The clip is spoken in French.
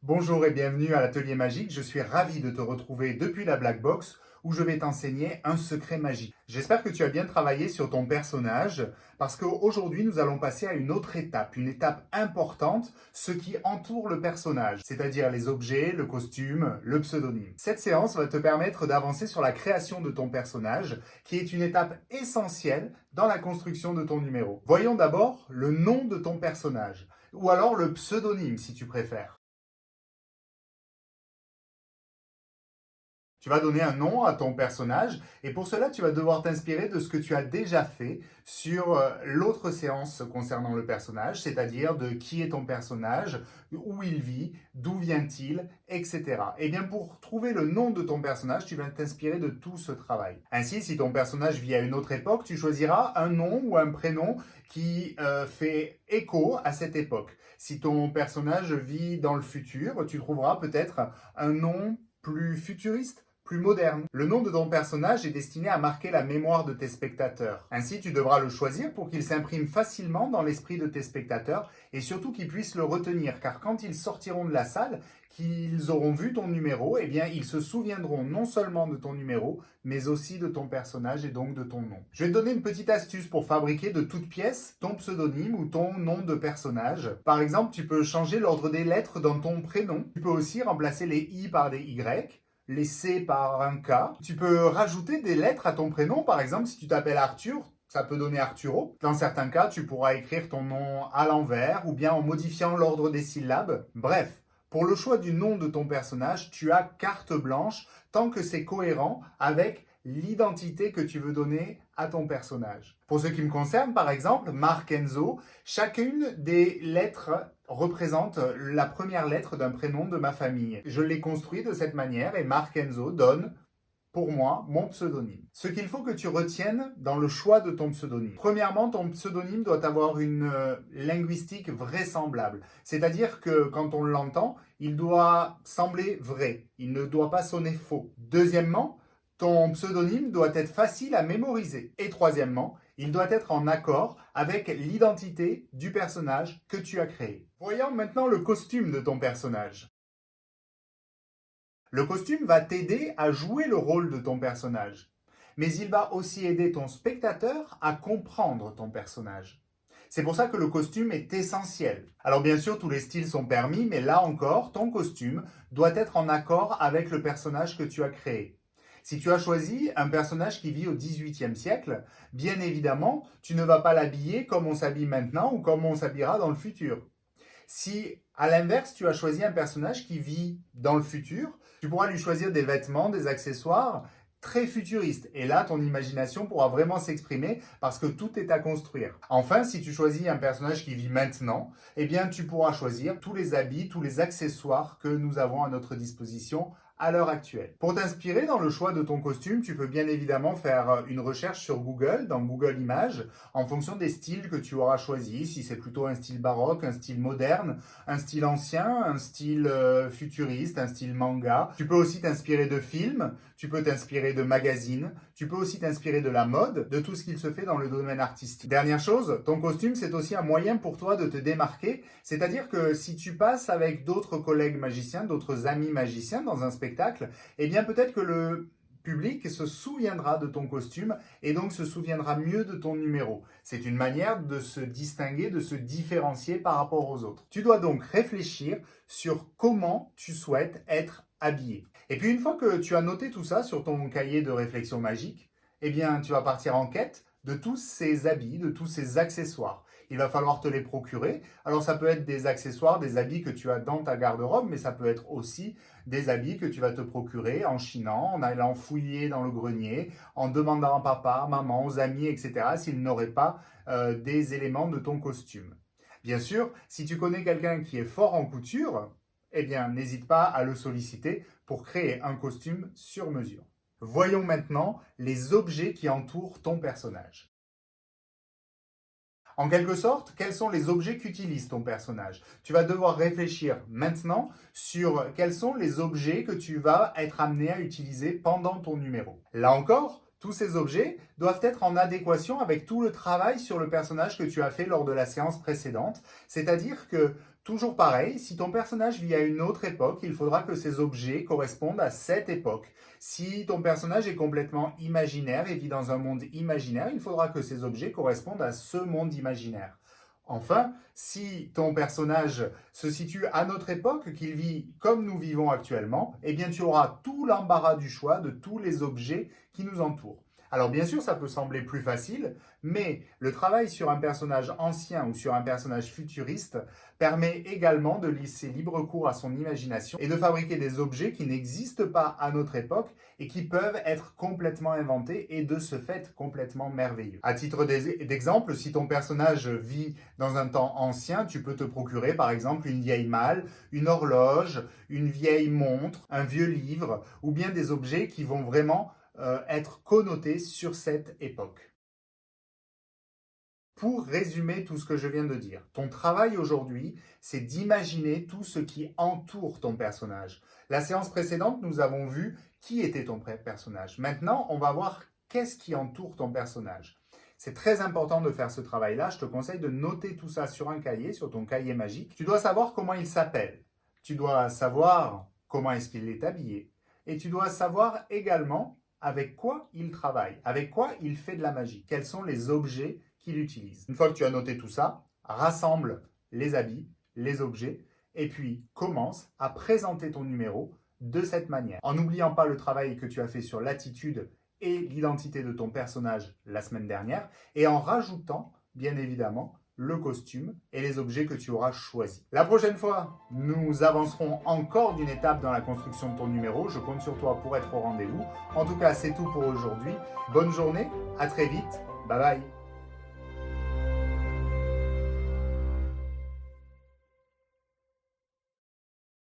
Bonjour et bienvenue à l'Atelier Magique. Je suis ravi de te retrouver depuis la Black Box où je vais t'enseigner un secret magique. J'espère que tu as bien travaillé sur ton personnage parce qu'aujourd'hui nous allons passer à une étape importante, ce qui entoure le personnage, c'est-à-dire les objets, le costume, le pseudonyme. Cette séance va te permettre d'avancer sur la création de ton personnage, qui est une étape essentielle dans la construction de ton numéro. Voyons d'abord le nom de ton personnage, ou alors le pseudonyme si tu préfères. Tu vas donner un nom à ton personnage et pour cela, tu vas devoir t'inspirer de ce que tu as déjà fait sur l'autre séance concernant le personnage, c'est-à-dire de qui est ton personnage, où il vit, d'où vient-il, etc. Et bien pour trouver le nom de ton personnage, tu vas t'inspirer de tout ce travail. Ainsi, si ton personnage vit à une autre époque, tu choisiras un nom ou un prénom qui fait écho à cette époque. Si ton personnage vit dans le futur, tu trouveras peut-être un nom plus futuriste, plus moderne. Le nom de ton personnage est destiné à marquer la mémoire de tes spectateurs. Ainsi, tu devras le choisir pour qu'il s'imprime facilement dans l'esprit de tes spectateurs et surtout qu'ils puissent le retenir, car quand ils sortiront de la salle, qu'ils auront vu ton numéro, eh bien, ils se souviendront non seulement de ton numéro, mais aussi de ton personnage et donc de ton nom. Je vais te donner une petite astuce pour fabriquer de toutes pièces ton pseudonyme ou ton nom de personnage. Par exemple, tu peux changer l'ordre des lettres dans ton prénom. Tu peux aussi remplacer les I par des Y, les C par un K. Tu peux rajouter des lettres à ton prénom. Par exemple, si tu t'appelles Arthur, ça peut donner Arturo. Dans certains cas, tu pourras écrire ton nom à l'envers ou bien en modifiant l'ordre des syllabes. Bref, pour le choix du nom de ton personnage, tu as carte blanche tant que c'est cohérent avec l'identité que tu veux donner à ton personnage. Pour ce qui me concerne, par exemple, Marc Enzo, chacune des lettres représente la première lettre d'un prénom de ma famille. Je l'ai construit de cette manière et Marc Enzo donne pour moi, mon pseudonyme. Ce qu'il faut que tu retiennes dans le choix de ton pseudonyme. Premièrement, ton pseudonyme doit avoir une linguistique vraisemblable. C'est-à-dire que quand on l'entend, il doit sembler vrai. Il ne doit pas sonner faux. Deuxièmement, ton pseudonyme doit être facile à mémoriser. Et troisièmement, il doit être en accord avec l'identité du personnage que tu as créé. Voyons maintenant le costume de ton personnage. Le costume va t'aider à jouer le rôle de ton personnage, mais il va aussi aider ton spectateur à comprendre ton personnage. C'est pour ça que le costume est essentiel. Alors bien sûr, tous les styles sont permis, mais là encore, ton costume doit être en accord avec le personnage que tu as créé. Si tu as choisi un personnage qui vit au XVIIIe siècle, bien évidemment, tu ne vas pas l'habiller comme on s'habille maintenant ou comme on s'habillera dans le futur. Si, à l'inverse, tu as choisi un personnage qui vit dans le futur, tu pourras lui choisir des vêtements, des accessoires très futuristes. Et là, ton imagination pourra vraiment s'exprimer parce que tout est à construire. Enfin, si tu choisis un personnage qui vit maintenant, eh bien, tu pourras choisir tous les habits, tous les accessoires que nous avons à notre disposition à l'heure actuelle. Pour t'inspirer dans le choix de ton costume, tu peux bien évidemment faire une recherche sur Google, dans Google Images, en fonction des styles que tu auras choisis, si c'est plutôt un style baroque, un style moderne, un style ancien, un style futuriste, un style manga. Tu peux aussi t'inspirer de films, tu peux t'inspirer de magazines, tu peux aussi t'inspirer de la mode, de tout ce qu'il se fait dans le domaine artistique. Dernière chose, ton costume c'est aussi un moyen pour toi de te démarquer, c'est-à-dire que si tu passes avec d'autres collègues magiciens, d'autres amis magiciens dans un spectacle, eh bien peut-être que le public se souviendra de ton costume et donc se souviendra mieux de ton numéro. C'est une manière de se distinguer, de se différencier par rapport aux autres. Tu dois donc réfléchir sur comment tu souhaites être habillé. Et puis une fois que tu as noté tout ça sur ton cahier de réflexion magique, eh bien tu vas partir en quête de tous ces habits, de tous ces accessoires. Il va falloir te les procurer. Alors ça peut être des accessoires, des habits que tu as dans ta garde-robe, mais ça peut être aussi des habits que tu vas te procurer en chinant, en allant fouiller dans le grenier, en demandant à papa, maman, aux amis, etc. s'ils n'auraient pas des éléments de ton costume. Bien sûr, si tu connais quelqu'un qui est fort en couture, eh bien n'hésite pas à le solliciter pour créer un costume sur mesure. Voyons maintenant les objets qui entourent ton personnage. En quelque sorte, quels sont les objets qu'utilise ton personnage? Tu vas devoir réfléchir maintenant sur quels sont les objets que tu vas être amené à utiliser pendant ton numéro. Là encore, Tous ces objets doivent être en adéquation avec tout le travail sur le personnage que tu as fait lors de la séance précédente. C'est-à-dire que, toujours pareil, si ton personnage vit à une autre époque, il faudra que ces objets correspondent à cette époque. Si ton personnage est complètement imaginaire et vit dans un monde imaginaire, il faudra que ces objets correspondent à ce monde imaginaire. Enfin, si ton personnage se situe à notre époque, qu'il vit comme nous vivons actuellement, eh bien tu auras tout l'embarras du choix de tous les objets qui nous entourent. Alors bien sûr, ça peut sembler plus facile, mais le travail sur un personnage ancien ou sur un personnage futuriste permet également de laisser libre cours à son imagination et de fabriquer des objets qui n'existent pas à notre époque et qui peuvent être complètement inventés et de ce fait complètement merveilleux. À titre d'exemple, si ton personnage vit dans un temps ancien, tu peux te procurer par exemple une vieille malle, une horloge, une vieille montre, un vieux livre ou bien des objets qui vont vraiment être connotés sur cette époque. Pour résumer tout ce que je viens de dire, ton travail aujourd'hui, c'est d'imaginer tout ce qui entoure ton personnage. La séance précédente, nous avons vu qui était ton personnage. Maintenant, on va voir qu'est-ce qui entoure ton personnage. C'est très important de faire ce travail-là. Je te conseille de noter tout ça sur un cahier, sur ton cahier magique. Tu dois savoir comment il s'appelle. Tu dois savoir comment est-ce qu'il est habillé. Et tu dois savoir également avec quoi il travaille, avec quoi il fait de la magie, quels sont les objets qu'il utilise. Une fois que tu as noté tout ça, rassemble les habits, les objets, et puis commence à présenter ton numéro de cette manière. En n'oubliant pas le travail que tu as fait sur l'attitude et l'identité de ton personnage la semaine dernière, et en rajoutant, bien évidemment, le costume et les objets que tu auras choisis. La prochaine fois, nous avancerons encore d'une étape dans la construction de ton numéro. Je compte sur toi pour être au rendez-vous. En tout cas, c'est tout pour aujourd'hui. Bonne journée, à très vite. Bye bye.